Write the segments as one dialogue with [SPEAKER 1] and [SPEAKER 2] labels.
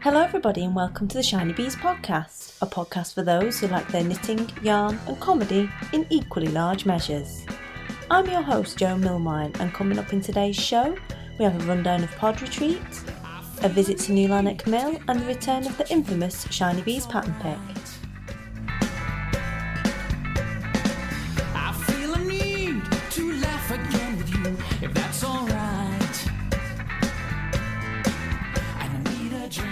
[SPEAKER 1] Hello everybody and welcome to the Shinybees Podcast, a podcast for those who like their knitting, yarn and comedy in equally large measures. I'm your host Jo Milmine, and coming up in today's show we have a rundown of pod retreat, a visit to New Lanark Mill and the return of the infamous Shinybees Pattern Pick.
[SPEAKER 2] I feel a need to laugh again with you, if that's alright. I need a drink.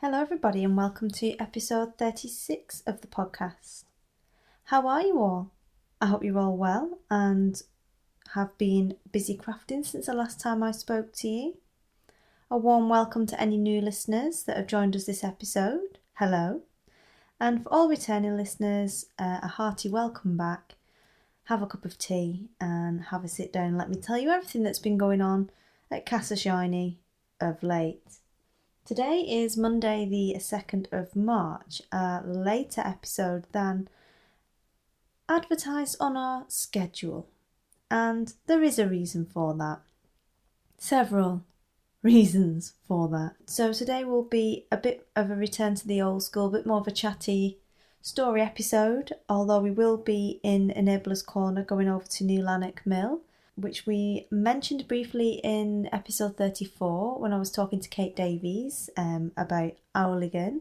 [SPEAKER 1] Hello everybody and welcome to episode 36 of the podcast. How are you all? I hope you're all well and have been busy crafting since the last time I spoke to you. A warm welcome to any new listeners that have joined us this episode. Hello. And for all returning listeners, a hearty welcome back. Have a cup of tea and have a sit down and let me tell you everything that's been going on at Casa Shiny of late. Today is Monday the 2nd of March, a later episode than advertised on our schedule. And there is a reason for that. Several reasons for that. So today will be a bit of a return to the old school, a bit more of a chatty story episode, although we will be in Enabler's Corner going over to New Lanark Mill, which we mentioned briefly in episode 34 when I was talking to Kate Davies about Owligan.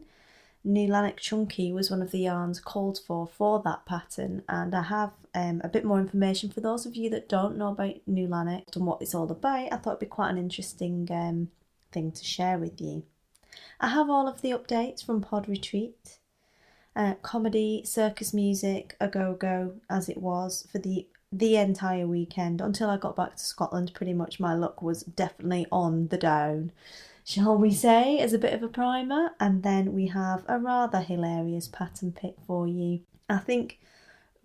[SPEAKER 1] New Lanark Chunky was one of the yarns called for that pattern, and I have a bit more information for those of you that don't know about New Lanark and what it's all about. I thought it'd be quite an interesting thing to share with you. I have all of the updates from Pod Retreat, comedy, circus music, a go-go as it was for the entire weekend. Until I got back to Scotland, pretty much my luck was definitely on the down, shall we say, as a bit of a primer. And then we have a rather hilarious pattern pick for you. I think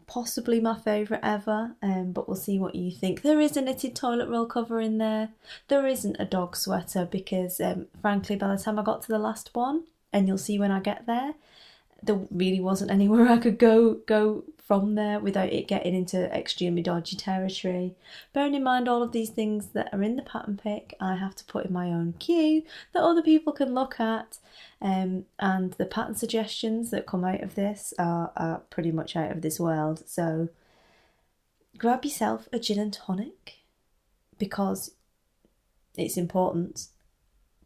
[SPEAKER 1] possibly my favourite ever, but we'll see what you think. There is a knitted toilet roll cover in there. There isn't a dog sweater because frankly by the time I got to the last one, and you'll see when I get there really wasn't anywhere I could go from there without it getting into extremely dodgy territory. Bearing in mind all of these things that are in the pattern pick, I have to put in my own queue that other people can look at, and the pattern suggestions that come out of this are pretty much out of this world. So grab yourself a gin and tonic, because it's important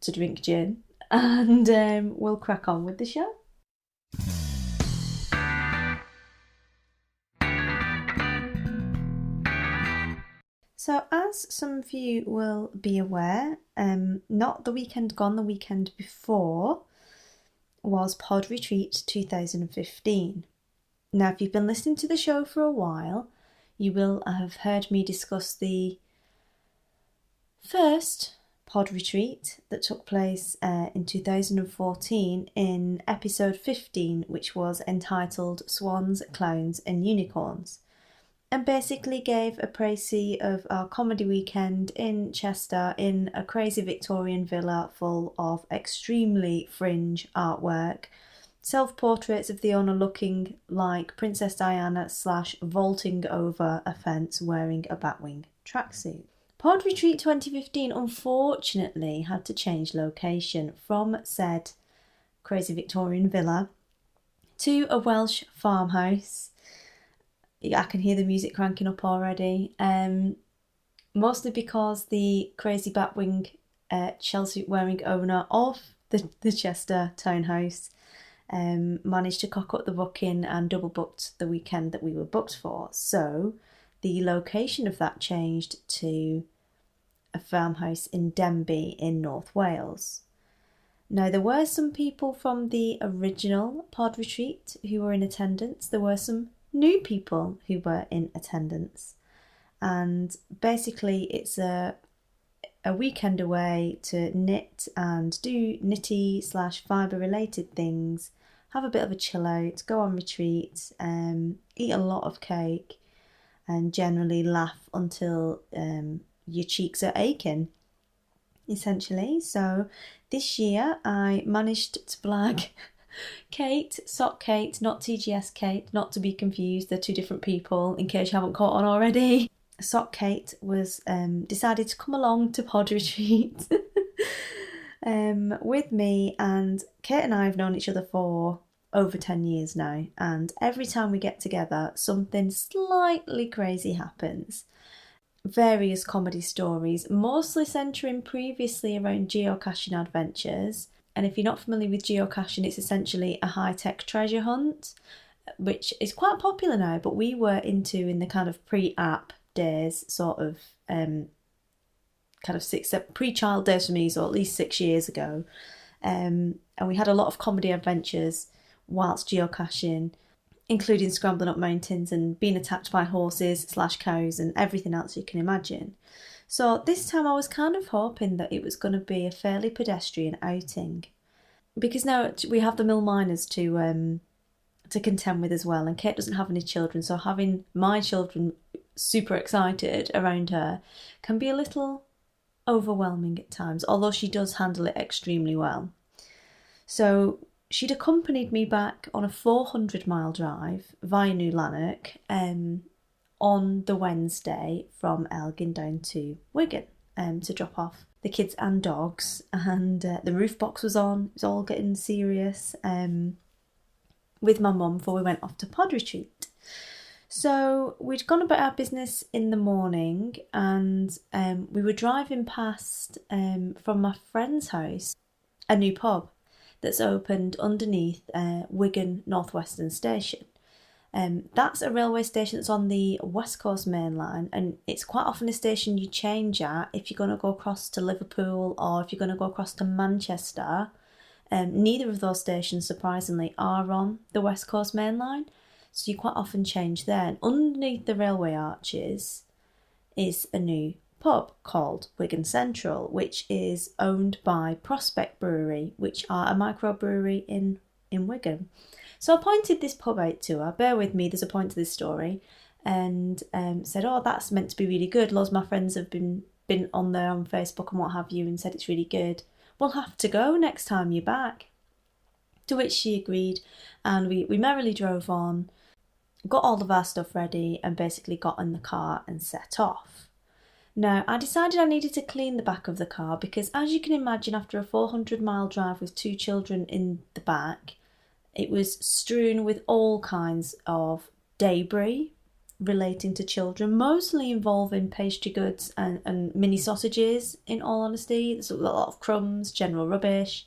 [SPEAKER 1] to drink gin, and we'll crack on with the show. So as some of you will be aware, not the weekend gone, the weekend before was Pod Retreat 2015. Now if you've been listening to the show for a while, you will have heard me discuss the first Pod Retreat that took place in 2014 in episode 15, which was entitled Swans, Clowns and Unicorns, and basically gave a précis of our comedy weekend in Chester in a crazy Victorian villa full of extremely fringe artwork, self-portraits of the owner looking like Princess Diana / vaulting over a fence wearing a batwing tracksuit. Pod Retreat 2015 unfortunately had to change location from said crazy Victorian villa to a Welsh farmhouse. I can hear the music cranking up already, mostly because the crazy batwing shellsuit wearing owner of the Chester townhouse managed to cock up the booking and double booked the weekend that we were booked for. So the location of that changed to a farmhouse in Denbigh in North Wales. Now there were some people from the original Pod Retreat who were in attendance. There were some new people who were in attendance, and basically it's a weekend away to knit and do knitty / fibre related things, have a bit of a chill out, go on retreat, eat a lot of cake and generally laugh until your cheeks are aching, essentially. So this year I managed to blag Kate, Sock Kate, not TGS Kate, not to be confused, they're two different people in case you haven't caught on already. Sock Kate was decided to come along to pod retreat with me, and Kate and I have known each other for over 10 years now, and every time we get together something slightly crazy happens. Various comedy stories, mostly centering previously around geocaching adventures. And if you're not familiar with geocaching, it's essentially a high-tech treasure hunt, which is quite popular now, but we were into in the kind of pre-app days, sort of pre-child days for me, so at least 6 years ago. And we had a lot of comedy adventures whilst geocaching, including scrambling up mountains and being attacked by horses/cows and everything else you can imagine. So this time I was kind of hoping that it was going to be a fairly pedestrian outing, because now we have the mill miners to contend with as well, and Kate doesn't have any children, so having my children super excited around her can be a little overwhelming at times, although she does handle it extremely well. So she'd accompanied me back on a 400-mile drive via New Lanark on the Wednesday from Elgin down to Wigan to drop off the kids and dogs, and the roof box was on. It was all getting serious with my mum before we went off to pod retreat. So we'd gone about our business in the morning, and we were driving past from my friend's house a new pub that's opened underneath Wigan North Western Station. That's a railway station that's on the West Coast Main Line, and it's quite often a station you change at if you're going to go across to Liverpool or if you're going to go across to Manchester. Neither of those stations, surprisingly, are on the West Coast Main Line, so you quite often change there. And underneath the railway arches is a new pub called Wigan Central, which is owned by Prospect Brewery, which are a microbrewery in Wigan. So I pointed this pub out to her. Bear with me, there's a point to this story. And said, oh, that's meant to be really good. Loads of my friends have been on there on Facebook and what have you and said it's really good. We'll have to go next time you're back. To which she agreed, and we merrily drove on, got all of our stuff ready, and basically got in the car and set off. Now, I decided I needed to clean the back of the car because, as you can imagine, after a 400-mile drive with 2 children in the back, it was strewn with all kinds of debris relating to children, mostly involving pastry goods and mini sausages, in all honesty. There's a lot of crumbs, general rubbish.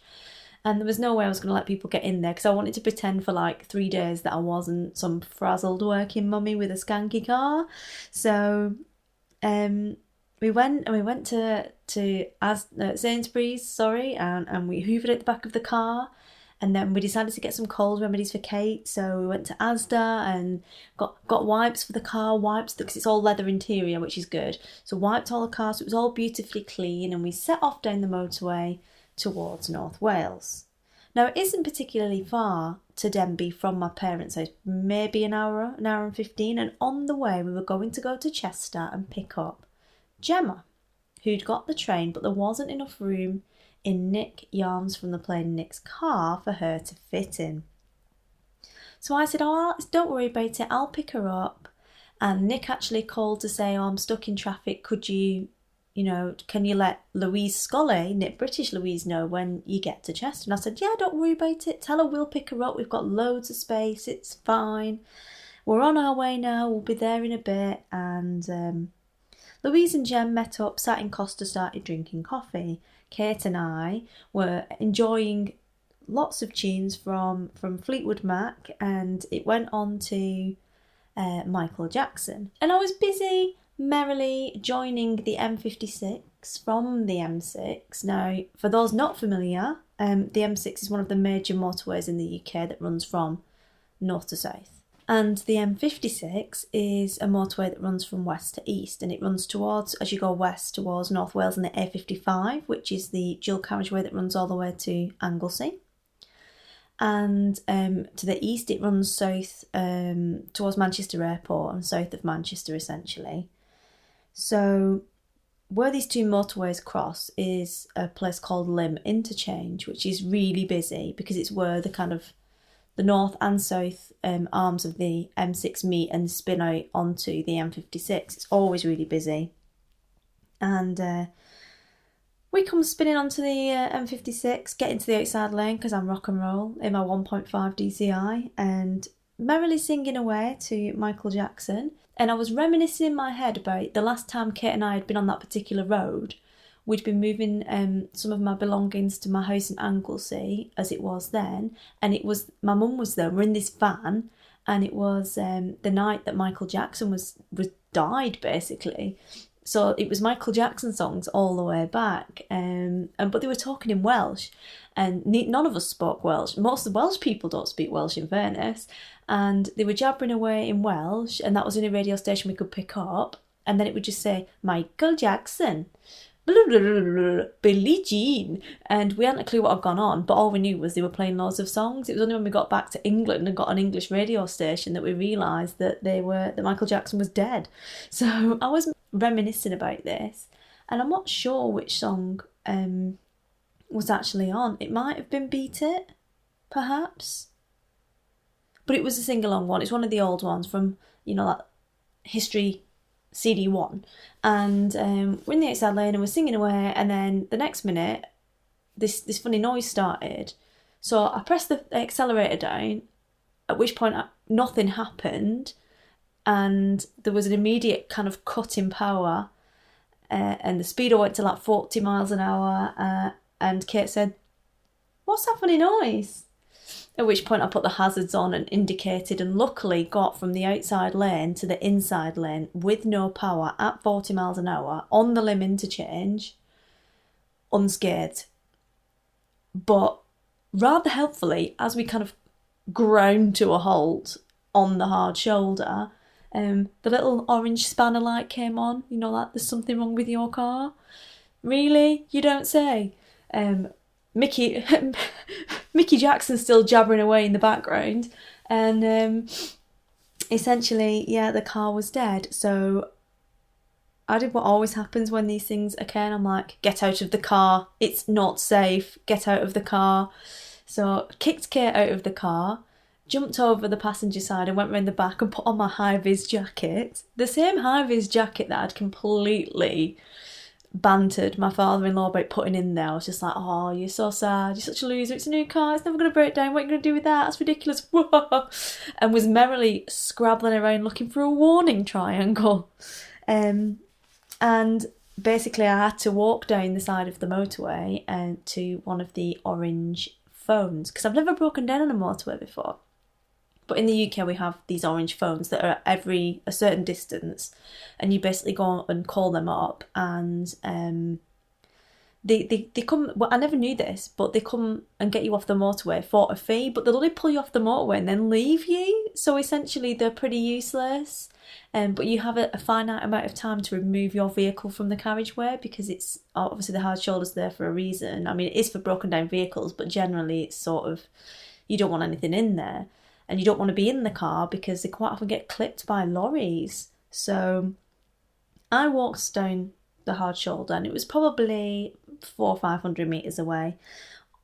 [SPEAKER 1] And there was no way I was going to let people get in there because I wanted to pretend for like 3 days that I wasn't some frazzled working mummy with a skanky car. So we went to Sainsbury's, and we hoovered at the back of the car. And then we decided to get some cold remedies for Kate, so we went to Asda and got wipes for the car, because it's all leather interior, which is good. So wiped all the car, so it was all beautifully clean, and we set off down the motorway towards North Wales. Now, it isn't particularly far to Denbigh from my parents' house, maybe an hour and 15, and on the way we were going to go to Chester and pick up Gemma, who'd got the train, but there wasn't enough room in Nick Yarms from the plane Nick's car for her to fit in. So I said, oh, don't worry about it, I'll pick her up. And Nick actually called to say, oh, I'm stuck in traffic, could you, can you let Louise Scully, British Louise, know when you get to Chester? And I said, yeah, don't worry about it, tell her we'll pick her up, we've got loads of space, it's fine. We're on our way now, we'll be there in a bit. And Louise and Jem met up, sat in Costa, started drinking coffee. Kate and I were enjoying lots of tunes from Fleetwood Mac, and it went on to Michael Jackson. And I was busy merrily joining the M56 from the M6. Now, for those not familiar, the M6 is one of the major motorways in the UK that runs from north to south. And the M56 is a motorway that runs from west to east, and it runs towards, as you go west, towards North Wales and the A55, which is the dual carriageway that runs all the way to Anglesey. And to the east, it runs south towards Manchester Airport and south of Manchester, essentially. So where these two motorways cross is a place called Lim Interchange, which is really busy because it's where the the north and south arms of the M6 meet and spin out onto the M56. It's always really busy. And we come spinning onto the M56, get into the outside lane because I'm rock and roll in my 1.5 DCI and merrily singing away to Michael Jackson. And I was reminiscing in my head about the last time Kate and I had been on that particular road. We'd been moving some of my belongings to my house in Anglesey, as it was then, and it was my mum was there. We're in this van, and it was the night that Michael Jackson was died, basically. So it was Michael Jackson songs all the way back, but they were talking in Welsh, and none of us spoke Welsh. Most of the Welsh people don't speak Welsh, in fairness, and they were jabbering away in Welsh, and that was in a radio station we could pick up, and then it would just say Michael Jackson, Billie Jean, and we hadn't a clue what had gone on, but all we knew was they were playing loads of songs. It was only when we got back to England and got an English radio station that we realised that that Michael Jackson was dead. So I was reminiscing about this, and I'm not sure which song was actually on. It might have been Beat It, perhaps, but it was a sing-along one. It's one of the old ones from, that history CD1, and we're in the outside lane and we're singing away, and then the next minute this funny noise started, so I pressed the accelerator down, at which point nothing happened, and there was an immediate kind of cut in power, and the speedo went to like 40 miles an hour, and Kate said, "What's that funny noise?" At which point I put the hazards on and indicated, and luckily got from the outside lane to the inside lane with no power at 40 miles an hour on the limb interchange, unscathed. But rather helpfully, as we kind of ground to a halt on the hard shoulder, the little orange spanner light came on. Like, there's something wrong with your car. Really? You don't say? Mickey Jackson's still jabbering away in the background, and essentially, the car was dead. So I did what always happens when these things occur, and I'm like, get out of the car, it's not safe, get out of the car. So kicked Kate out of the car, jumped over the passenger side and went round the back and put on my high-vis jacket, the same high-vis jacket that I'd completely bantered my father-in-law about putting in there. I was just like, "Oh, you're so sad, you're such a loser, it's a new car, it's never going to break down, what are you going to do with that, that's ridiculous," and was merrily scrabbling around looking for a warning triangle, and basically I had to walk down the side of the motorway and to one of the orange phones, because I've never broken down on a motorway before. But in the UK we have these orange phones that are every a certain distance, and you basically go and call them up, and they come. Well, I never knew this, but they come and get you off the motorway for a fee, but they'll only pull you off the motorway and then leave you. So essentially they're pretty useless. But you have a finite amount of time to remove your vehicle from the carriageway, because it's obviously the hard shoulder's there for a reason. I mean, it is for broken down vehicles, but generally it's sort of, you don't want anything in there. And you don't want to be in the car because they quite often get clipped by lorries. So I walked down the hard shoulder, and it was probably 400 or 500 metres away.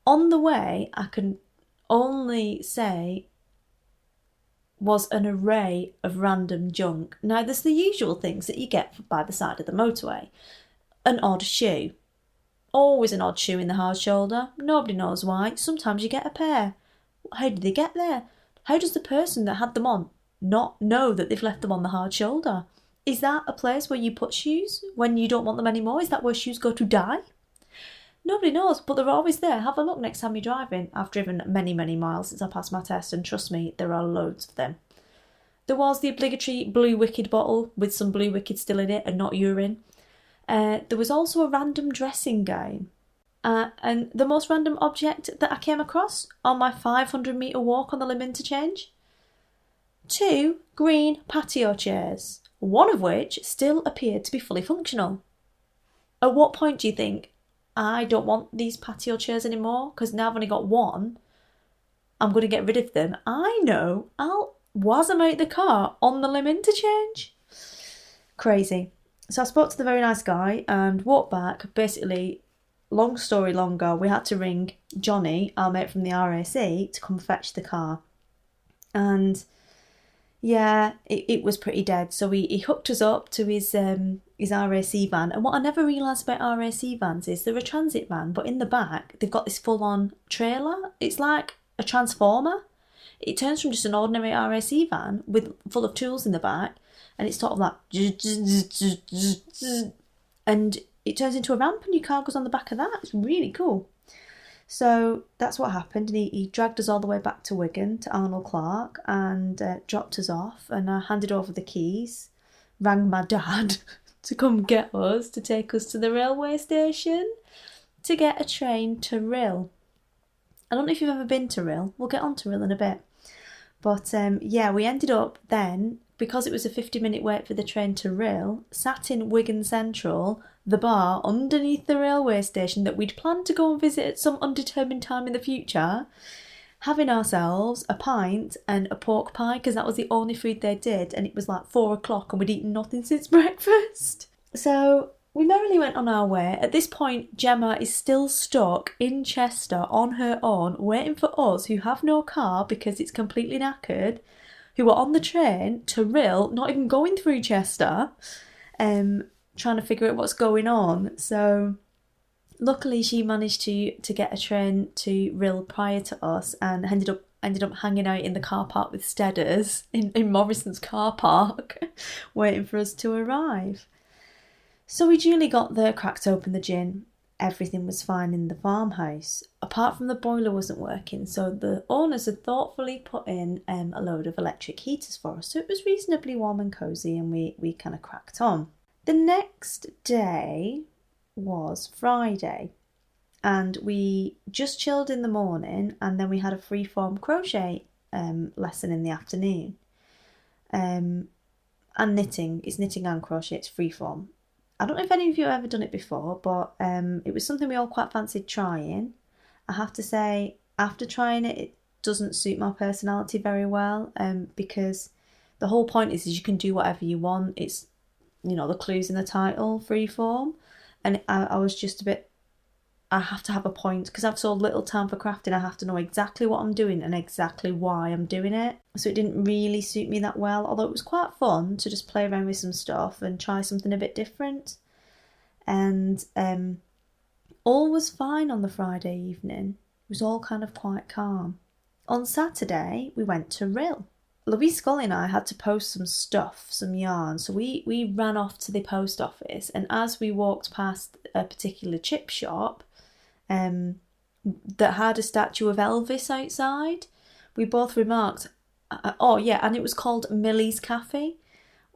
[SPEAKER 1] On the way, I can only say, was an array of random junk. Now, there's the usual things that you get by the side of the motorway. An odd shoe. Always an odd shoe in the hard shoulder. Nobody knows why. Sometimes you get a pair. How did they get there? How does the person that had them on not know that they've left them on the hard shoulder? Is that a place where you put shoes when you don't want them anymore? Is that where shoes go to die? Nobody knows, but they're always there. Have a look next time you're driving. I've driven many, many miles since I passed my test, and trust me, there are loads of them. There was the obligatory Blue Wicked bottle with some Blue Wicked still in it and not urine. There was also a random dressing gown. And the most random object that I came across on my 500-metre walk on the limb interchange? 2 green patio chairs, one of which still appeared to be fully functional. At what point do you think, I don't want these patio chairs anymore because now I've only got one, I'm going to get rid of them? I know, I'll waz them out the car on the limb interchange. Crazy. So I spoke to the very nice guy and walked back. Basically, long story longer, we had to ring Johnny, our mate from the RAC, to come fetch the car. And yeah, it was pretty dead. So he hooked us up to his RAC van. And what I never realised about RAC vans is they're a transit van, but in the back they've got this full-on trailer. It's like a transformer. It turns from just an ordinary RAC van full of tools in the back, and it's sort of like, and it turns into a ramp, and your car goes on the back of that. It's really cool. So that's what happened, and he dragged us all the way back to Wigan, to Arnold Clark, and dropped us off, and I handed over the keys, rang my dad to come get us, to take us to the railway station, to get a train to Rhyl. I don't know if you've ever been to Rhyl. We'll get on to Rhyl in a bit. But yeah, we ended up then, because it was a 50-minute wait for the train to Rhyl, sat in Wigan Central, the bar underneath the railway station that we'd planned to go and visit at some undetermined time in the future, having ourselves a pint and a pork pie, because that was the only food they did, and it was like 4 o'clock and we'd eaten nothing since breakfast. So we merrily went on our way. At this point, Gemma is still stuck in Chester on her own, waiting for us, who have no car because it's completely knackered, who are on the train to Rhyl, not even going through Chester, trying to figure out what's going on. So luckily she managed to get a train to Rhyl prior to us, and ended up hanging out in the car park with Steaders in Morrison's car park waiting for us to arrive. So we duly got there, cracked open the gin. Everything was fine in the farmhouse, apart from the boiler wasn't working, so the owners had thoughtfully put in a load of electric heaters for us, so it was reasonably warm and cosy, and we kind of cracked on. The next day was Friday, and we just chilled in the morning, and then we had a free-form crochet lesson in the afternoon. And knitting. It's knitting and crochet, it's free-form. I don't know if any of you have ever done it before, but it was something we all quite fancied trying. I have to say, after trying it, it doesn't suit my personality very well, because the whole point is you can do whatever you want. It's, the clue's in the title, freeform, and I was just a bit, I have to have a point, because I've so little time for crafting. I have to know exactly what I'm doing and exactly why I'm doing it. So it didn't really suit me that well, although it was quite fun to just play around with some stuff and try something a bit different. And all was fine on the Friday evening. It was all kind of quite calm. On Saturday, we went to Rhyl. Louise Scully and I had to post some stuff, some yarn, so we ran off to the post office, and as we walked past a particular chip shop that had a statue of Elvis outside, we both remarked, and it was called Millie's Cafe,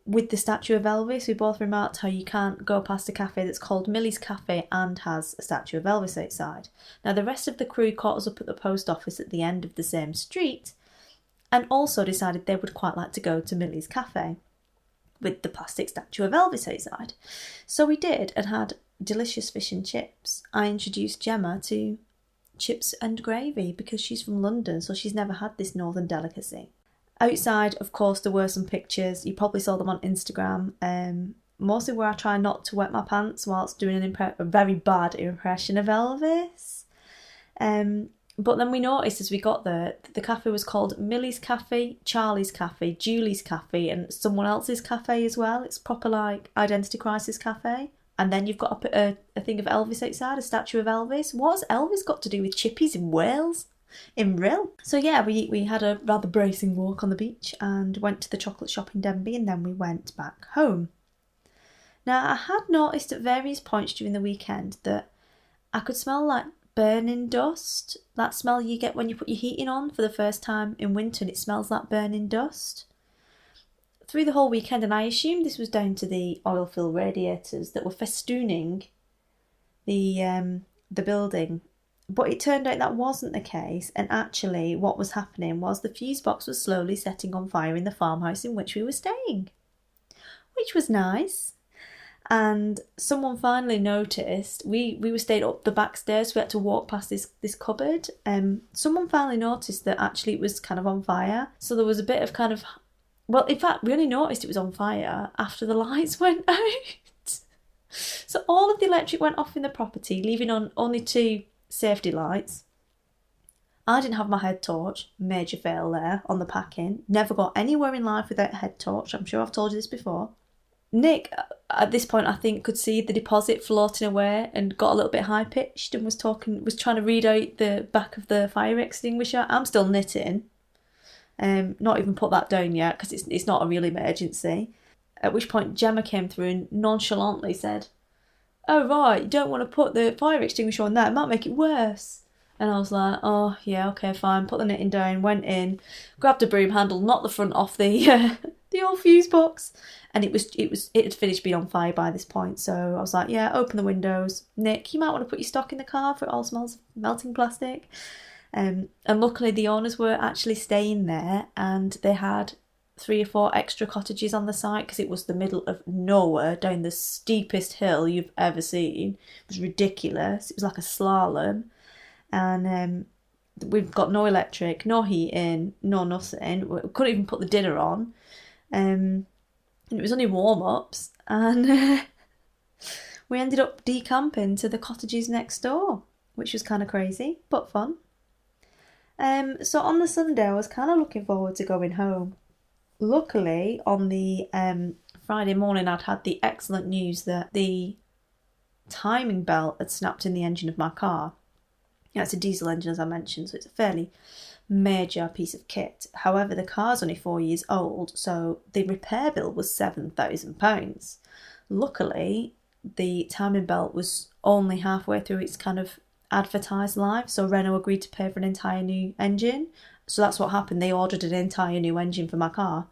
[SPEAKER 1] with the statue of Elvis. We both remarked how you can't go past a cafe that's called Millie's Cafe and has a statue of Elvis outside. Now, the rest of the crew caught us up at the post office at the end of the same street, and also decided they would quite like to go to Millie's Cafe with the plastic statue of Elvis outside. So we did, and had delicious fish and chips. I introduced Gemma to chips and gravy because she's from London, so she's never had this northern delicacy. Outside, of course, there were some pictures. You probably saw them on Instagram, mostly where I try not to wet my pants whilst doing a very bad impression of Elvis. But then we noticed as we got there that the cafe was called Millie's Cafe, Charlie's Cafe, Julie's Cafe, and someone else's cafe as well. It's proper like Identity Crisis Cafe. And then you've got a thing of Elvis outside, a statue of Elvis. What's Elvis got to do with chippies in Wales? In Rhyl? So yeah, we had a rather bracing walk on the beach and went to the chocolate shop in Denbigh, and then we went back home. Now, I had noticed at various points during the weekend that I could smell like burning dust. That smell you get when you put your heating on for the first time in winter, and it smells like burning dust. Through the whole weekend, and I assumed this was down to the oil-filled radiators that were festooning the building. But it turned out that wasn't the case, and actually what was happening was the fuse box was slowly setting on fire in the farmhouse in which we were staying, which was nice. And someone finally noticed, we were staying up the back stairs, we had to walk past this cupboard. Someone finally noticed that actually it was kind of on fire. So there was a bit of kind of, well, in fact, we only noticed it was on fire after the lights went out. So all of the electric went off in the property, leaving on only 2 safety lights. I didn't have my head torch, major fail there on the packing. Never got anywhere in life without a head torch. I'm sure I've told you this before. Nick, at this point, I think, could see the deposit floating away and got a little bit high pitched and was trying to read out the back of the fire extinguisher. I'm still knitting. Not even put that down yet because it's not a real emergency. At which point Gemma came through and nonchalantly said, "Oh right, you don't want to put the fire extinguisher on that, it might make it worse." And I was like, "Oh yeah, okay, fine." Put the knitting down, went in, grabbed a broom handle, knocked the front off the the old fuse box, and it had finished being on fire by this point. So I was like, "Yeah, open the windows, Nick. You might want to put your stock in the car for it all smells of melting plastic." And luckily the owners were actually staying there, and they had 3 or 4 extra cottages on the site because it was the middle of nowhere down the steepest hill you've ever seen. It was ridiculous. It was like a slalom. And we've got no electric, no heating, no nothing. We couldn't even put the dinner on. And it was only warm-ups. And we ended up decamping to the cottages next door, which was kind of crazy, but fun. So on the Sunday, I was kind of looking forward to going home. Luckily, on the Friday morning, I'd had the excellent news that the timing belt had snapped in the engine of my car. Yeah, it's a diesel engine, as I mentioned, so it's a fairly major piece of kit. However, the car's only 4 years old, so the repair bill was £7,000. Luckily, the timing belt was only halfway through its kind of advertised life, so Renault agreed to pay for an entire new engine. So that's what happened. They ordered an entire new engine for my car.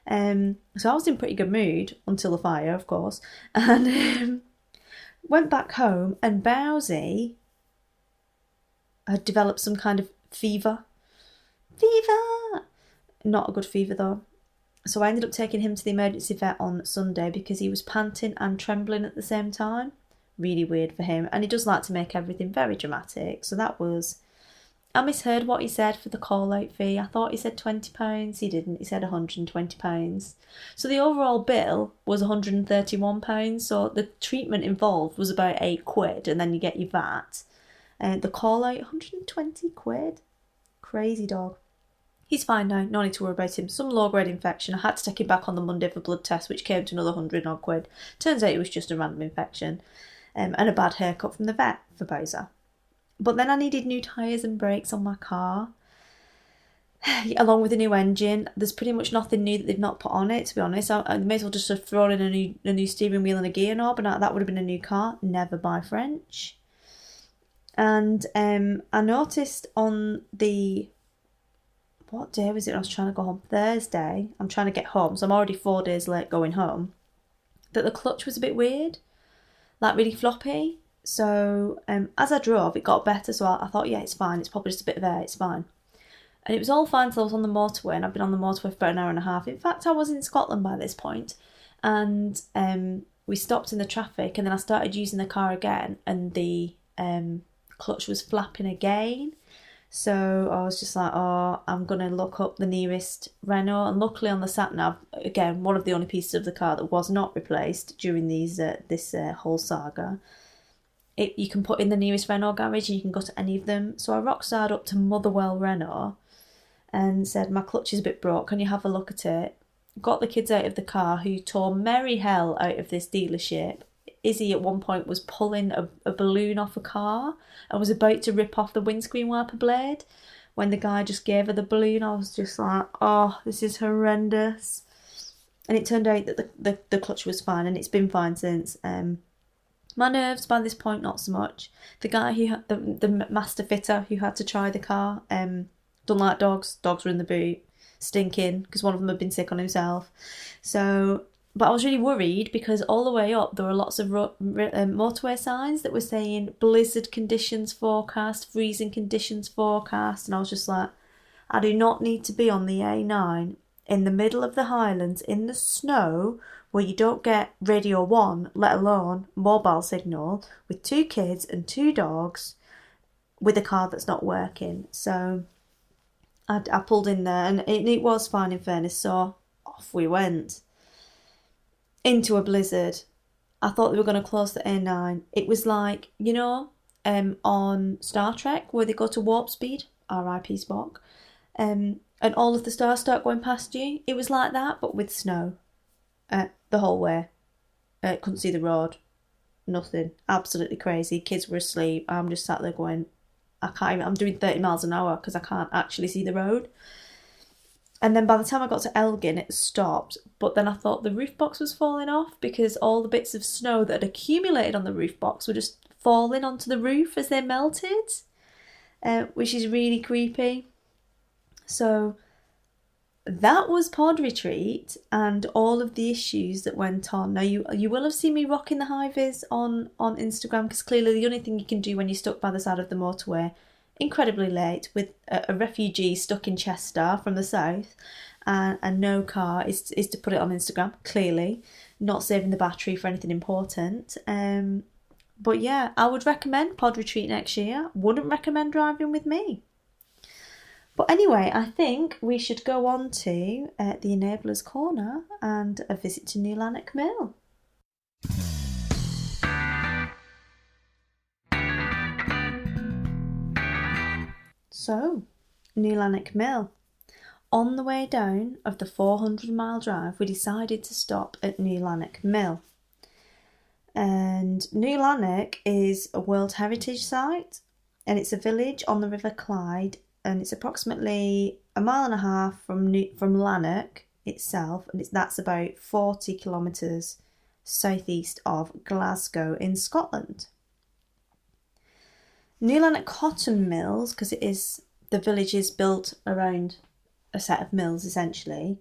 [SPEAKER 1] So I was in pretty good mood until the fire, of course. And went back home, and Bowsy had developed some kind of fever. Fever! Not a good fever, though. So I ended up taking him to the emergency vet on Sunday because he was panting and trembling at the same time. Really weird for him. And he does like to make everything very dramatic. So that was... I misheard what he said for the call-out fee. I thought he said £20. He didn't. He said £120. So the overall bill was £131. So the treatment involved was about £8, and then you get your VAT. The call-out, £120. Crazy dog. He's fine now. No need to worry about him. Some low-grade infection. I had to take him back on the Monday for blood test, which came to another £100 odd. Turns out it was just a random infection. And a bad haircut from the vet for Bowser. But then I needed new tyres and brakes on my car, along with a new engine. There's pretty much nothing new that they've not put on it, to be honest. I may as well just have thrown in a new steering wheel and a gear knob, and that would have been a new car. Never buy French. And I noticed on the... What day was it? I was trying to go home. Thursday. I'm trying to get home, so I'm already 4 days late going home. That the clutch was a bit weird. Like really floppy. So as I drove, it got better. So I thought, yeah, it's fine. It's probably just a bit of air. It's fine. And it was all fine till I was on the motorway. And I've been on the motorway for about an hour and a half. In fact, I was in Scotland by this point. And we stopped in the traffic. And then I started using the car again. And the clutch was flapping again. So I was just like, oh, I'm going to look up the nearest Renault. And luckily on the sat-nav, again, one of the only pieces of the car that was not replaced during this whole saga. You can put in the nearest Renault garage and you can go to any of them. So I rock-starred up to Motherwell Renault and said, my clutch is a bit broke, can you have a look at it? Got the kids out of the car, who tore merry hell out of this dealership. Izzy at one point was pulling a balloon off a car and was about to rip off the windscreen wiper blade when the guy just gave her the balloon. I was just like, oh, this is horrendous. And it turned out that the clutch was fine, and it's been fine since. My nerves by this point, not so much. The guy who had the master fitter who had to try the car, don't like dogs. Dogs were in the boot, stinking, because one of them had been sick on himself. So, but I was really worried because all the way up there were lots of motorway signs that were saying blizzard conditions forecast, freezing conditions forecast, and I was just like, I do not need to be on the A9 in the middle of the Highlands in the snow where you don't get Radio 1, let alone mobile signal, with 2 kids and 2 dogs with a car that's not working. So I pulled in there, and it was fine in fairness, so off we went. Into a blizzard. I thought they were going to close the A9. It was like, on Star Trek where they go to warp speed. R.I.P. Spock. And all of the stars start going past you. It was like that, but with snow the whole way. Couldn't see the road. Nothing. Absolutely crazy. Kids were asleep. I'm just sat there going, I'm doing 30 miles an hour because I can't actually see the road. And then by the time I got to Elgin, it stopped. But then I thought the roof box was falling off because all the bits of snow that had accumulated on the roof box were just falling onto the roof as they melted, which is really creepy. So that was Pod Retreat and all of the issues that went on. Now, you will have seen me rocking the high-vis on Instagram, because clearly the only thing you can do when you're stuck by the side of the motorway, incredibly late, with a refugee stuck in Chester from the south and no car, is to put it on Instagram, clearly. Not saving the battery for anything important. But yeah, I would recommend Pod Retreat next year. Wouldn't recommend driving with me. But anyway, I think we should go on to the Enablers Corner and a visit to New Lanark Mill. So, New Lanark Mill. On the way down of the 400-mile drive, we decided to stop at New Lanark Mill. And New Lanark is a World Heritage Site, and it's a village on the River Clyde, and it's approximately 1.5 miles from Lanark itself, and that's about 40 kilometres southeast of Glasgow in Scotland. New Lanark Cotton Mills, because the village is built around a set of mills essentially,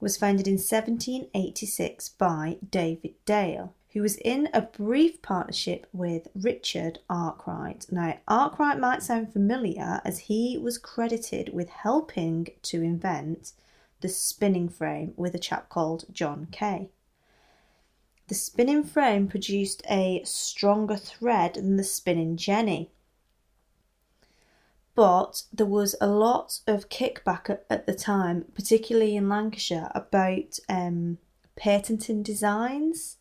[SPEAKER 1] was founded in 1786 by David Dale, who was in a brief partnership with Richard Arkwright. Now, Arkwright might sound familiar, as he was credited with helping to invent the spinning frame with a chap called John Kay. The spinning frame produced a stronger thread than the spinning jenny. But there was a lot of kickback at the time, particularly in Lancashire, about patenting designs,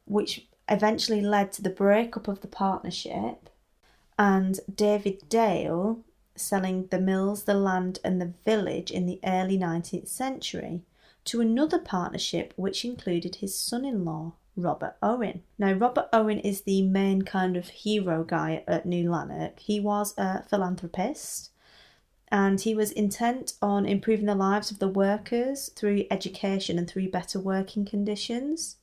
[SPEAKER 1] which eventually led to the breakup of the partnership and David Dale selling the mills, the land and the village in the early 19th century to another partnership which included his son-in-law, Robert Owen. Now, Robert Owen is the main kind of hero guy at New Lanark. He was a philanthropist, and he was intent on improving the lives of the workers through education and through better working conditions.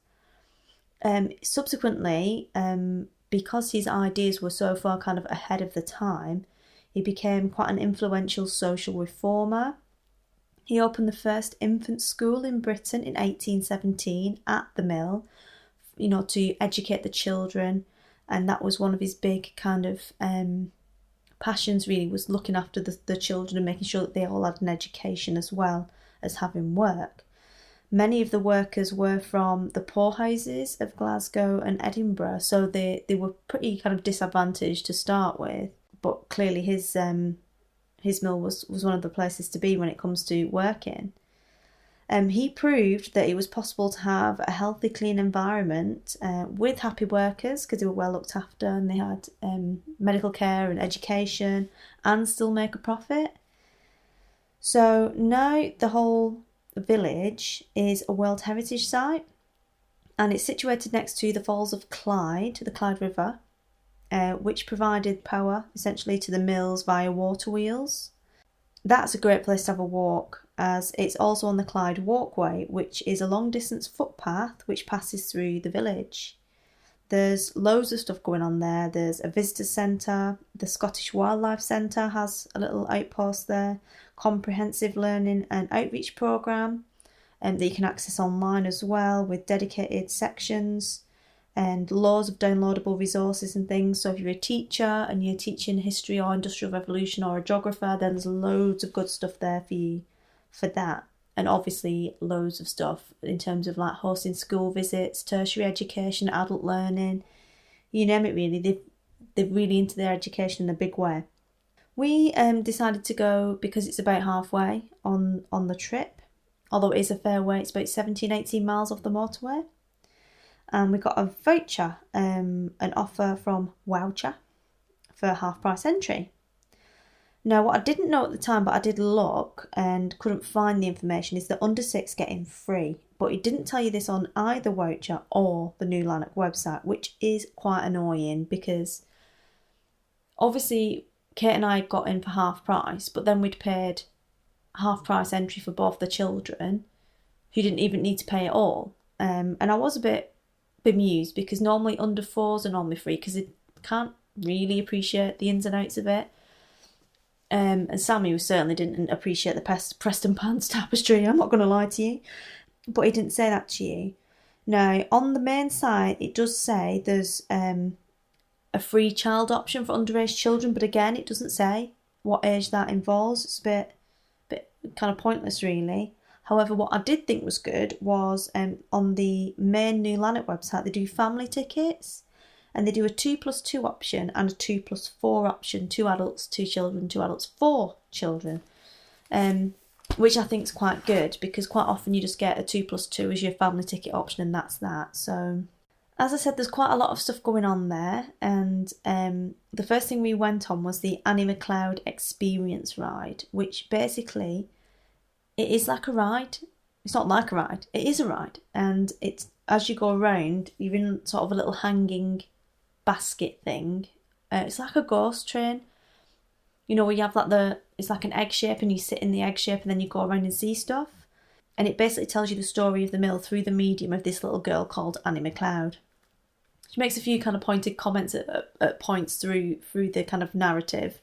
[SPEAKER 1] Subsequently, because his ideas were so far kind of ahead of the time, he became quite an influential social reformer. He opened the first infant school in Britain in 1817 at the mill, to educate the children, and that was one of his big kind of passions, really, was looking after the children and making sure that they all had an education as well as having work. Many of the workers were from the poorhouses of Glasgow and Edinburgh, so they were pretty kind of disadvantaged to start with. But clearly his mill was one of the places to be when it comes to working. He proved that it was possible to have a healthy, clean environment with happy workers, because they were well looked after and they had medical care and education, and still make a profit. So now the whole village is a World Heritage Site, and it's situated next to the Falls of Clyde, the Clyde River, which provided power essentially to the mills via water wheels. That's a great place to have a walk, as it's also on the Clyde Walkway, which is a long distance footpath which passes through the village. There's loads of stuff going on there. There's a visitor centre, the Scottish Wildlife Centre has a little outpost there, comprehensive learning and outreach programme that you can access online as well, with dedicated sections and loads of downloadable resources and things. So if you're a teacher and you're teaching history or industrial revolution or a geographer, then there's loads of good stuff there for you for that. And obviously loads of stuff in terms of like hosting school visits, tertiary education, adult learning, you name it really. They're really into their education in a big way. We decided to go because it's about halfway on the trip, although it is a fair way. It's about 17-18 miles off the motorway. And we got a voucher, an offer from Wowcher for half price entry. Now, what I didn't know at the time, but I did look and couldn't find the information, is that under 6 get in free. But it didn't tell you this on either voucher or the new Lanark website, which is quite annoying because obviously Kate and I got in for half price, but then we'd paid half price entry for both the children who didn't even need to pay at all. And I was a bit bemused because normally under 4s are normally free because they can't really appreciate the ins and outs of it. And Sammy certainly didn't appreciate the Preston Pans tapestry, I'm not going to lie to you. But he didn't say that to you. Now, on the main site, it does say there's a free child option for underage children, but again, it doesn't say what age that involves. It's a bit kind of pointless, really. However, what I did think was good was on the main New Lanark website, they do family tickets. And they do a 2+2 option and a 2+4 option, 2 adults, 2 children, 2 adults, 4 children. Which I think is quite good because quite often you just get a 2+2 as your family ticket option and that's that. So, as I said, there's quite a lot of stuff going on there. And the first thing we went on was the Annie McLeod Experience ride, which basically, it is like a ride. It's not like a ride, it is a ride. And it's as you go around, you're in sort of a little hanging basket thing. It's like a ghost train, you know, where you have like it's like an egg shape and you sit in the egg shape and then you go around and see stuff, and it basically tells you the story of the mill through the medium of this little girl called Annie McLeod. She makes a few kind of pointed comments at points through the kind of narrative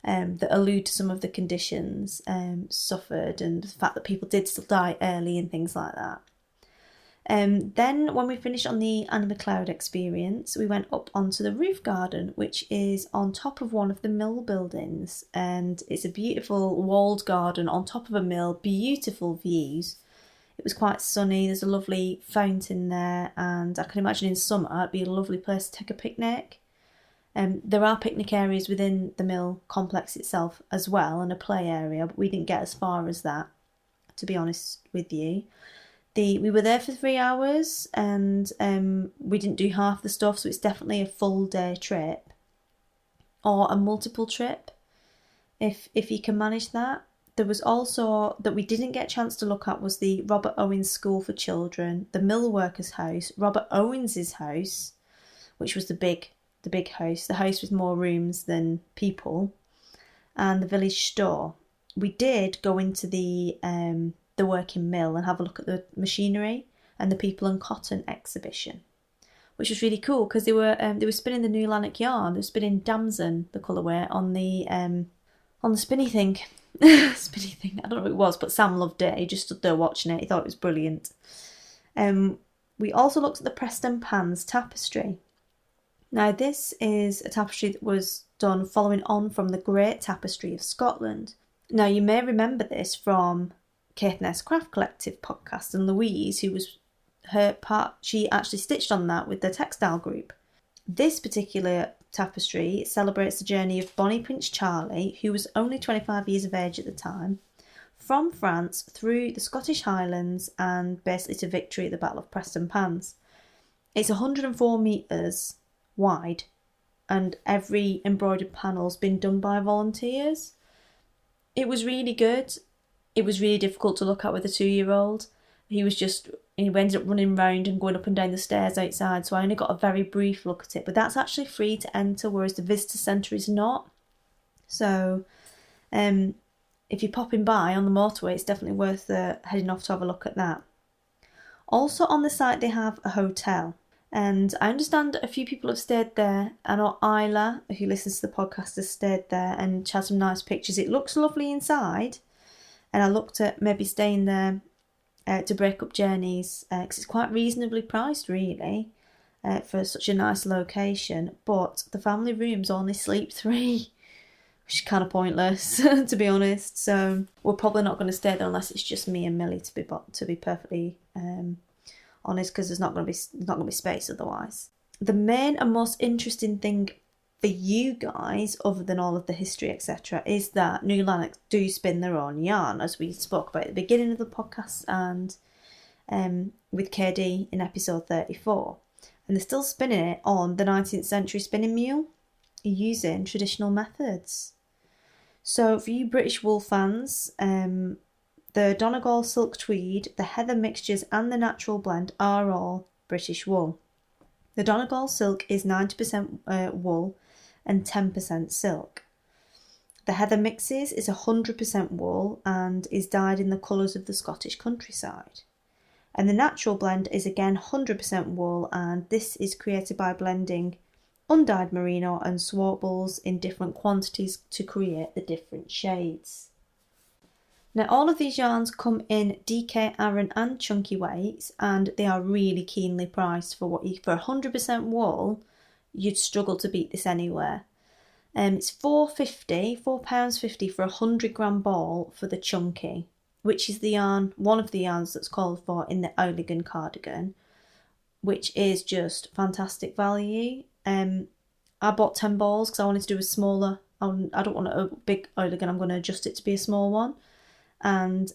[SPEAKER 1] that allude to some of the conditions suffered and the fact that people did still die early and things like that. Then when we finished on the Annie McLeod Experience, we went up onto the roof garden, which is on top of one of the mill buildings, and it's a beautiful walled garden on top of a mill, beautiful views. It was quite sunny, there's a lovely fountain there, and I can imagine in summer it'd be a lovely place to take a picnic. There are picnic areas within the mill complex itself as well, and a play area, but we didn't get as far as that, to be honest with you. We were there for 3 hours and we didn't do half the stuff, so it's definitely a full day trip or a multiple trip if you can manage that. There was also, that we didn't get a chance to look at, was the Robert Owens School for Children, the Mill Workers House, Robert Owens's house, which was the big house, the house with more rooms than people, and the village store. We did go into the working mill and have a look at the machinery and the people and cotton exhibition, which was really cool because they were spinning the new Lanark yarn. They were spinning damson, the colourway, on the spinny thing. Spinny thing, I don't know what it was, but Sam loved it. He just stood there watching it. He thought it was brilliant. We also looked at the Preston Pans tapestry. Now, this is a tapestry that was done following on from the Great Tapestry of Scotland. Now, you may remember this from Kate and S Craft Collective podcast, and Louise, who was her part, she actually stitched on that with the textile group. This particular tapestry celebrates the journey of Bonnie Prince Charlie, who was only 25 years of age at the time, from France through the Scottish Highlands and basically to victory at the Battle of Preston Pans. It's 104 metres wide and every embroidered panel's been done by volunteers. It was really good. It was really difficult to look at with a 2-year-old. He ended up running round and going up and down the stairs outside, so I only got a very brief look at it. But that's actually free to enter, whereas the visitor centre is not. So if you're popping by on the motorway, it's definitely worth heading off to have a look at that. Also on the site, they have a hotel. And I understand a few people have stayed there. I know Isla, who listens to the podcast, has stayed there and she had some nice pictures. It looks lovely inside. And I looked at maybe staying there to break up journeys because it's quite reasonably priced, really, for such a nice location. But the family rooms only sleep 3, which is kind of pointless, to be honest. So we're probably not going to stay there unless it's just me and Millie, to be perfectly honest, because there's not going to be space otherwise. The main and most interesting thing for you guys, other than all of the history, etc., is that New Lanark do spin their own yarn, as we spoke about at the beginning of the podcast and with KD in episode 34. And they're still spinning it on the 19th century spinning mule using traditional methods. So for you British wool fans, the Donegal silk tweed, the heather mixtures and the natural blend are all British wool. The Donegal silk is 90% wool and 10% silk. The heather mixes is 100% wool and is dyed in the colours of the Scottish countryside. And the natural blend is again 100% wool, and this is created by blending undyed merino and swartballs in different quantities to create the different shades. Now all of these yarns come in DK, Aran and chunky weights, and they are really keenly priced for what you, for 100% wool, you'd struggle to beat this anywhere. It's £4.50 for a 100-gram ball for the chunky, which is the yarn, one of the yarns that's called for in the Oiligan cardigan, which is just fantastic value. I bought 10 balls because I wanted to do a smaller, I don't want a big Oiligan, I'm going to adjust it to be a small one. And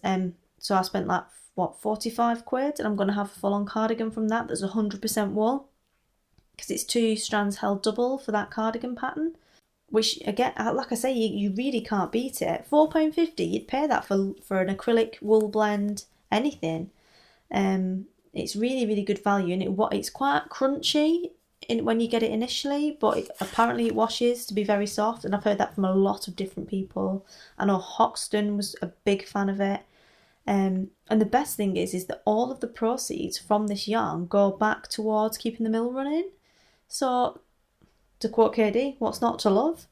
[SPEAKER 1] so I spent like, £45, and I'm going to have a full-on cardigan from that that's 100% wool, because it's 2 strands held double for that cardigan pattern, which again, like I say, you really can't beat it. £4.50, you'd pay that for an acrylic wool blend, anything. It's really, really good value, and it's quite crunchy when you get it initially, but apparently it washes to be very soft, and I've heard that from a lot of different people. I know Hoxton was a big fan of it. And the best thing is that all of the proceeds from this yarn go back towards keeping the mill running. So, to quote KD, what's not to love?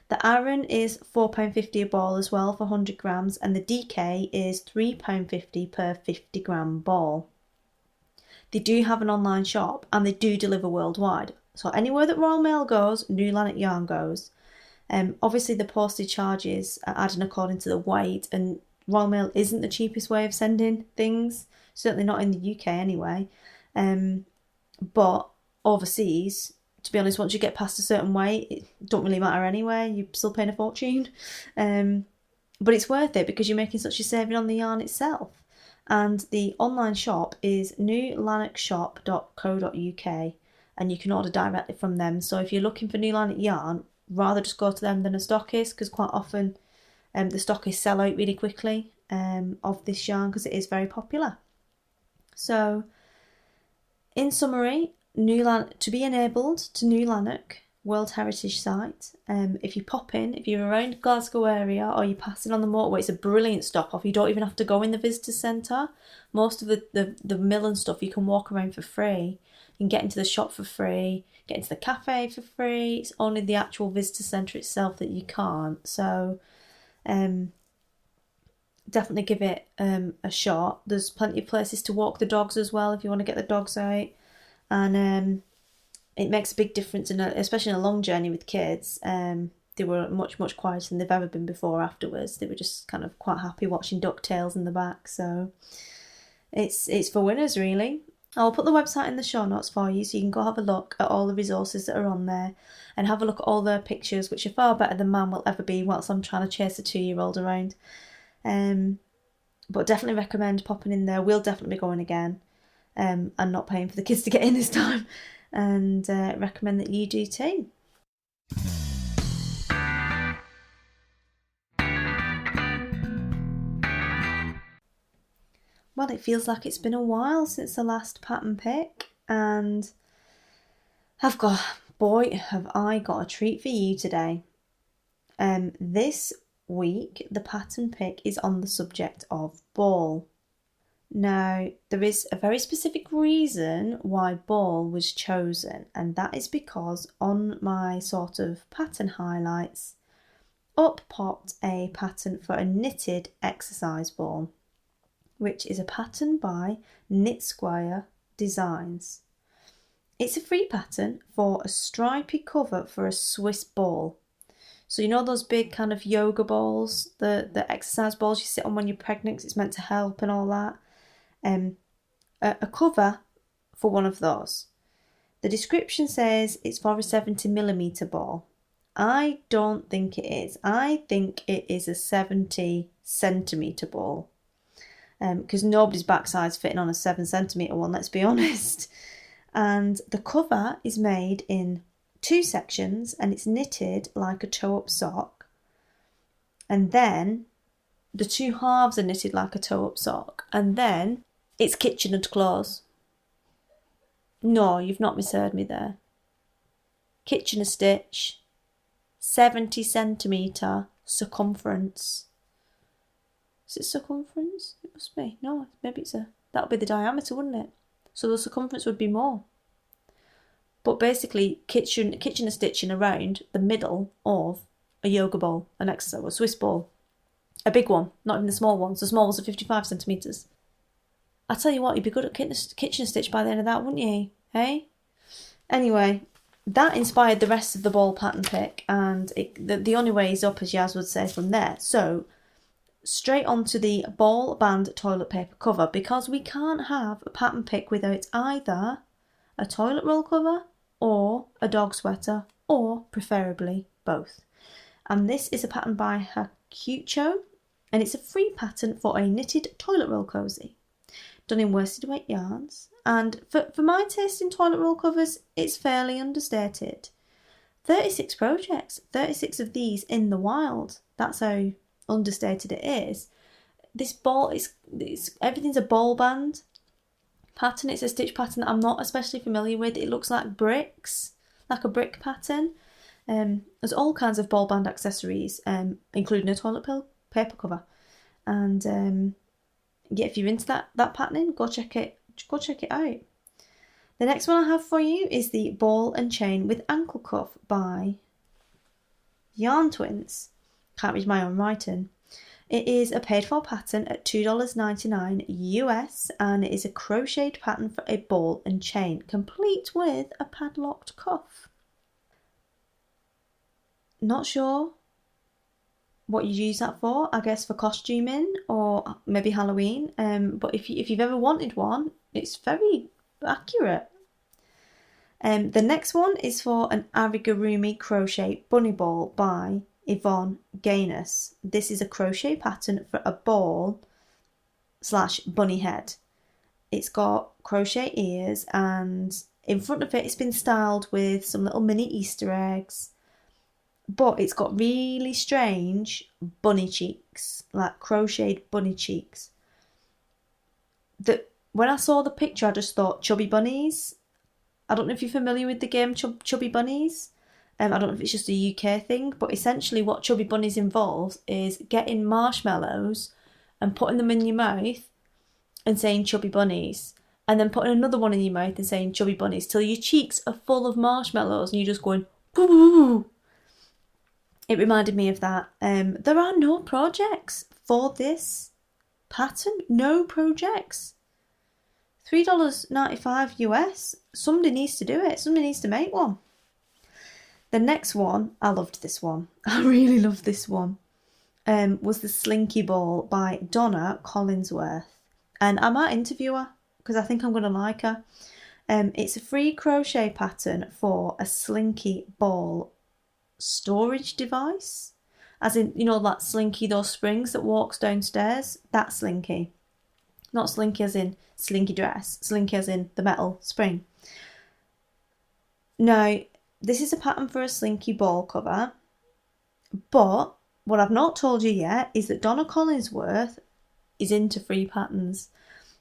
[SPEAKER 1] The Aran is £4.50 a ball as well for 100 grams, and the DK is £3.50 per 50 gram ball. They do have an online shop, and they do deliver worldwide. So anywhere that Royal Mail goes, New Lanark yarn goes. Obviously the postage charges are added according to the weight, and Royal Mail isn't the cheapest way of sending things, certainly not in the UK anyway. But overseas, to be honest, once you get past a certain weight, it don't really matter anyway, you're still paying a fortune. But it's worth it because you're making such a saving on the yarn itself. And the online shop is newlanarkshop.co.uk, and you can order directly from them. So if you're looking for New Lanark yarn, rather just go to them than a stockist, because quite often the stockists sell out really quickly of this yarn because it is very popular. So in summary, to be enabled to New Lanark World Heritage Site, if you pop in, if you're around Glasgow area or you're passing on the motorway, it's a brilliant stop off. You don't even have to go in the visitor centre. Most of the mill and stuff you can walk around for free. You can get into the shop for free, get into the cafe for free. It's only the actual visitor centre itself that you can't. So definitely give it a shot. There's plenty of places to walk the dogs as well if you want to get the dogs out. And it makes a big difference, especially in a long journey with kids. They were much, much quieter than they've ever been before afterwards. They were just kind of quite happy watching DuckTales in the back. So it's for winners, really. I'll put the website in the show notes for you so you can go have a look at all the resources that are on there and have a look at all the pictures, which are far better than mine will ever be whilst I'm trying to chase a 2-year-old around. But definitely recommend popping in there. We'll definitely be going again and not paying for the kids to get in this time. And recommend that you do too. Well, it feels like it's been a while since the last pattern pick, and have I got a treat for you today. This week the pattern pick is on the subject of ball. Now, there is a very specific reason why ball was chosen, and that is because on my sort of pattern highlights, up popped a pattern for a knitted exercise ball, which is a pattern by Knit Square Designs. It's a free pattern for a stripy cover for a Swiss ball. So you know those big kind of yoga balls, the exercise balls you sit on when you're pregnant, 'cause it's meant to help and all that. A cover for one of those. The description says it's for a 70mm ball. I don't think it is. I think it is a 70cm ball. Because nobody's backside's fitting on a 7cm one, let's be honest. And the cover is made in 2 sections and it's knitted like a toe-up sock. and then the two halves are knitted like a toe-up sock, and then it's kitchen and clothes. No, you've not misheard me there. Kitchener stitch, 70 centimetre circumference. Is it circumference? It must be. No, maybe that'll be the diameter, wouldn't it? So the circumference would be more. But basically, Kitchener stitching around the middle of a yoga ball, an exercise, a Swiss ball. A big one, not even the small ones. The small ones are 55 centimetres. I tell you what, you'd be good at Kitchener stitch by the end of that, wouldn't you? Hey? Anyway, that inspired the rest of the ball pattern pick, and the only way is up, as Yaz would say, from there. So, straight onto the ball band toilet paper cover, because we can't have a pattern pick without either a toilet roll cover or a dog sweater, or preferably both. And this is a pattern by Hakucho, and it's a free pattern for a knitted toilet roll cosy, done in worsted weight yarns. And for my taste in toilet roll covers, it's fairly understated. 36 projects, 36 of these in the wild. That's how understated it is. This ball everything's a ball band pattern. It's a stitch pattern that I'm not especially familiar with. It looks like bricks, like a brick pattern. There's all kinds of ball band accessories, including a toilet paper cover. And yeah, if you're into that patterning, go check it out. The next one I have for you is the ball and chain with ankle cuff by Yarn Twins. Can't read my own writing. It is a paid for pattern at $2.99 US, and it is a crocheted pattern for a ball and chain, complete with a padlocked cuff. Not sure what you use that for. I guess for costuming or maybe Halloween. But if you've ever wanted one, it's very accurate. The next one is for an amigurumi crochet bunny ball by Yvonne Gayness. This is a crochet pattern for a ball / bunny head. It's got crochet ears, and in front of it it's been styled with some little mini Easter eggs, but it's got really strange bunny cheeks, like crocheted bunny cheeks. That when I saw the picture, I just thought chubby bunnies. I don't know if you're familiar with the game Chubby Bunnies. I don't know if it's just a UK thing, but essentially what Chubby Bunnies involves is getting marshmallows and putting them in your mouth and saying Chubby Bunnies, and then putting another one in your mouth and saying Chubby Bunnies till your cheeks are full of marshmallows and you're just going boo. It reminded me of that. There are no projects for this pattern. No projects. $3.95 US. Somebody needs to do it. Somebody needs to make one. The next one, I loved this one. I really loved this one. Was the Slinky Ball by Donna Collinsworth. And I might interview her because I think I'm going to like her. It's a free crochet pattern for a Slinky Ball storage device. As in, you know, that Slinky, those springs that walks downstairs. That Slinky. Not Slinky as in slinky dress. Slinky as in the metal spring. Now, this is a pattern for a Slinky Ball cover. But what I've not told you yet is that Donna Collinsworth is into free patterns.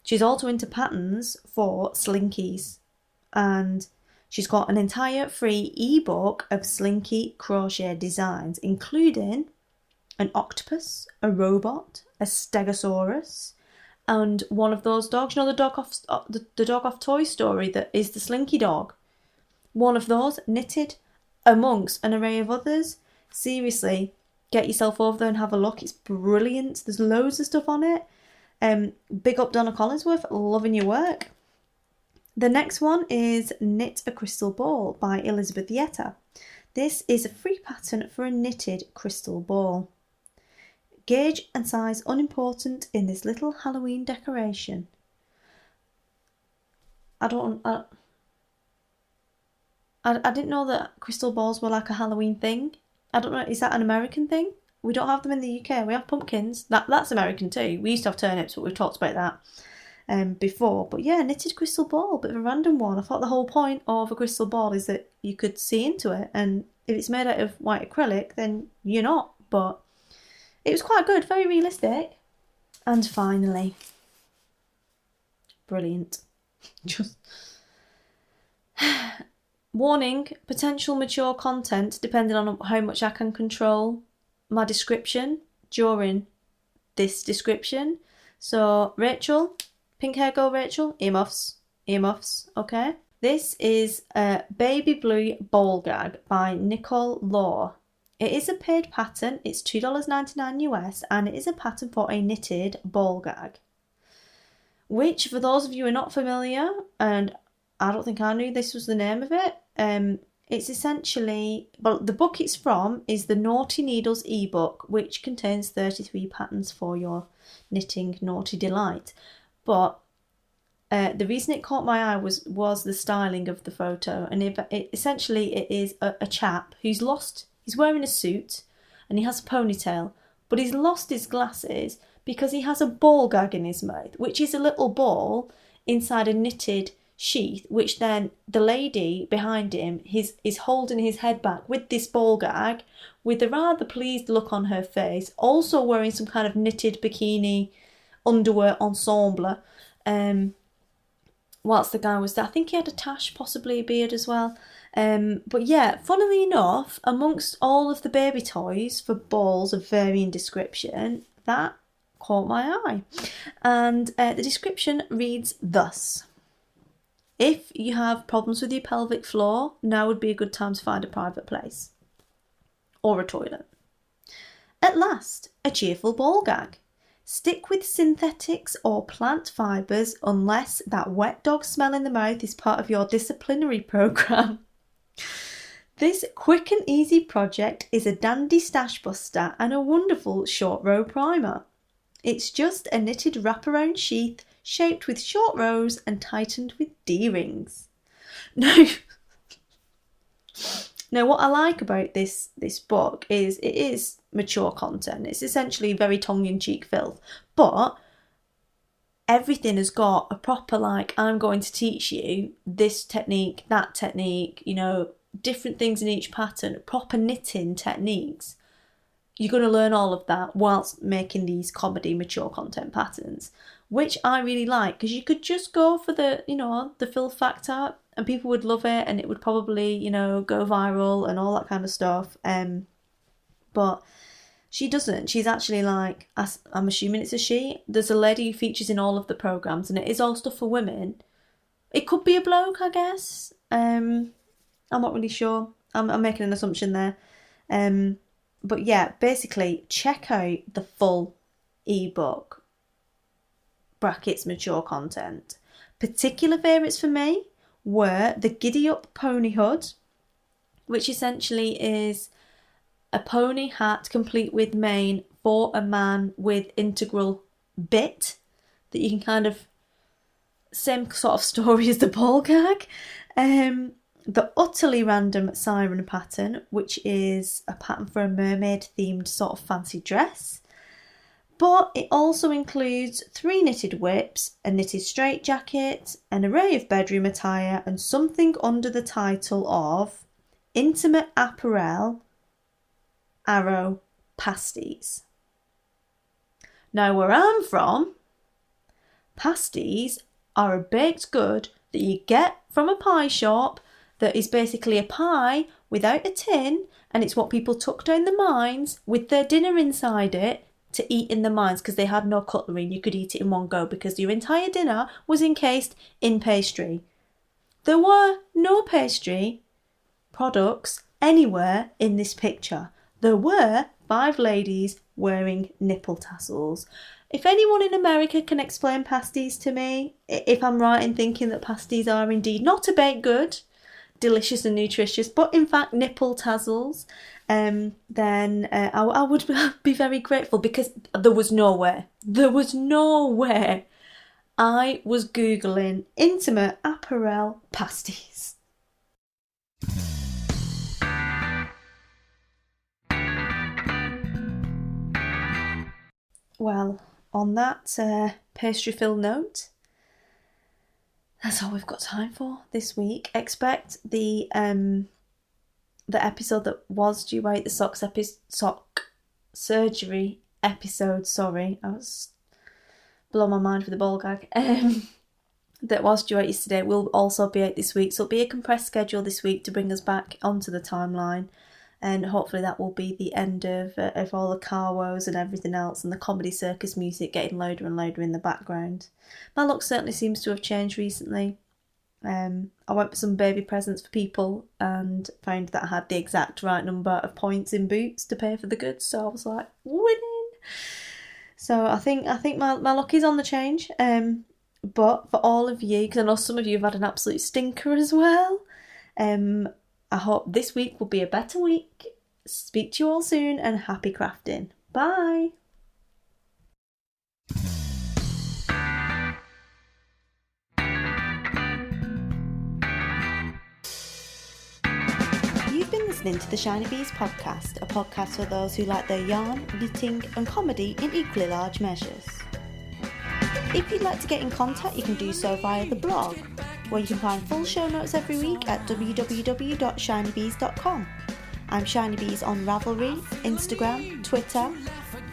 [SPEAKER 1] She's also into patterns for Slinkies. And she's got an entire free ebook of Slinky crochet designs, including an octopus, a robot, a stegosaurus, and one of those dogs. You know the dog off Toy Story that is the Slinky dog? One of those knitted amongst an array of others. Seriously, get yourself over there and have a look. It's brilliant. There's loads of stuff on it. Big up Donna Collinsworth. Loving your work. The next one is Knit a Crystal Ball by Elizabeth Yetta. This is a free pattern for a knitted crystal ball. Gauge and size unimportant in this little Halloween decoration. I didn't know that crystal balls were like a Halloween thing. I don't know, is that an American thing? We don't have them in the UK. We have pumpkins. That's American too. We used to have turnips, but we've talked about that before. But yeah, knitted crystal ball, bit of a random one. I thought the whole point of a crystal ball is that you could see into it, and if it's made out of white acrylic, then you're not. But it was quite good, very realistic. And finally, brilliant. Just warning, potential mature content depending on how much I can control my description during this description. So Rachel, pink hair girl Rachel, earmuffs, okay? This is a Baby Blue Ball Gag by Nicole Law. It is a paid pattern, it's $2.99 US, and it is a pattern for a knitted ball gag. Which, for those of you who are not familiar, and I don't think I knew this was the name of it, it's essentially, well, the book it's from is the Naughty Needles ebook, which contains 33 patterns for your knitting naughty delight. But the reason it caught my eye was the styling of the photo, and essentially it is a chap who's lost. He's wearing a suit and he has a ponytail, but he's lost his glasses because he has a ball gag in his mouth, which is a little ball inside a knitted sheath, which then the lady behind him is holding his head back with this ball gag, with a rather pleased look on her face, also wearing some kind of knitted bikini underwear ensemble. Whilst the guy was there, I think he had a tash, possibly a beard as well. But yeah, funnily enough, amongst all of the baby toys for balls of varying description, that caught my eye. And the description reads thus. If you have problems with your pelvic floor, now would be a good time to find a private place. Or a toilet. At last, a cheerful ball gag. Stick with synthetics or plant fibres unless that wet dog smell in the mouth is part of your disciplinary programme. This quick and easy project is a dandy stash buster and a wonderful short row primer. It's just a knitted wraparound sheath shaped with short rows and tightened with D-rings. Now, what I like about this book is it is mature content. It's essentially very tongue-in-cheek filth, but everything has got a proper, like, I'm going to teach you this technique, that technique, you know, different things in each pattern, proper knitting techniques. You're going to learn all of that whilst making these comedy mature content patterns, which I really like, because you could just go for the, you know, the filth factor and people would love it and it would probably, you know, go viral and all that kind of stuff. But she doesn't. She's actually like, I'm assuming it's a she. There's a lady who features in all of the programmes and it is all stuff for women. It could be a bloke, I guess. I'm not really sure. I'm making an assumption there. But yeah, basically, check out the full ebook, brackets mature content. Particular favourites for me were the Giddy Up Pony Hood, which essentially is a pony hat complete with mane for a man with integral bit that you can kind of, same sort of story as the ball gag. The Utterly Random Siren pattern, which is a pattern for a mermaid themed sort of fancy dress. But it also includes 3 knitted whips, a knitted straitjacket, an array of bedroom attire, and something under the title of Intimate Apparel Arrow Pasties. Now, where I'm from, pasties are a baked good that you get from a pie shop that is basically a pie without a tin, and it's what people took down the mines with their dinner inside it to eat in the mines because they had no cutlery and you could eat it in one go because your entire dinner was encased in pastry. There were no pastry products anywhere in this picture. There were 5 ladies wearing nipple tassels. If anyone in America can explain pasties to me, if I'm right in thinking that pasties are indeed not a baked good, delicious and nutritious, but in fact nipple tassels, then I would be very grateful, because there was nowhere I was Googling intimate apparel pasties. Well, on that pastry-filled note, that's all we've got time for this week. Expect the episode that was due out, the sock surgery episode, sorry, I was blow my mind with the ball gag, that was due out yesterday will also be out this week. So it'll be a compressed schedule this week to bring us back onto the timeline, and hopefully that will be the end of all the car woes and everything else, and the comedy circus music getting louder and louder in the background. My look certainly seems to have changed recently. I went for some baby presents for people and found that I had the exact right number of points in boots to pay for the goods, so I was like, winning! So I think my luck is on the change. But for all of you, because I know some of you have had an absolute stinker as well, I hope this week will be a better week. Speak to you all soon, and happy crafting. Bye! You've been listening to the Shinybees podcast, a podcast for those who like their yarn, knitting and comedy in equally large measures. If you'd like to get in contact, you can do so via the blog, where you can find full show notes every week at www.shinybees.com. I'm Shinybees on Ravelry, Instagram, Twitter,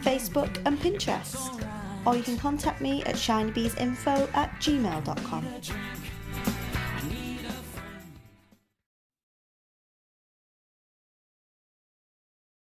[SPEAKER 1] Facebook and Pinterest. Or you can contact me at shinybeesinfo@gmail.com.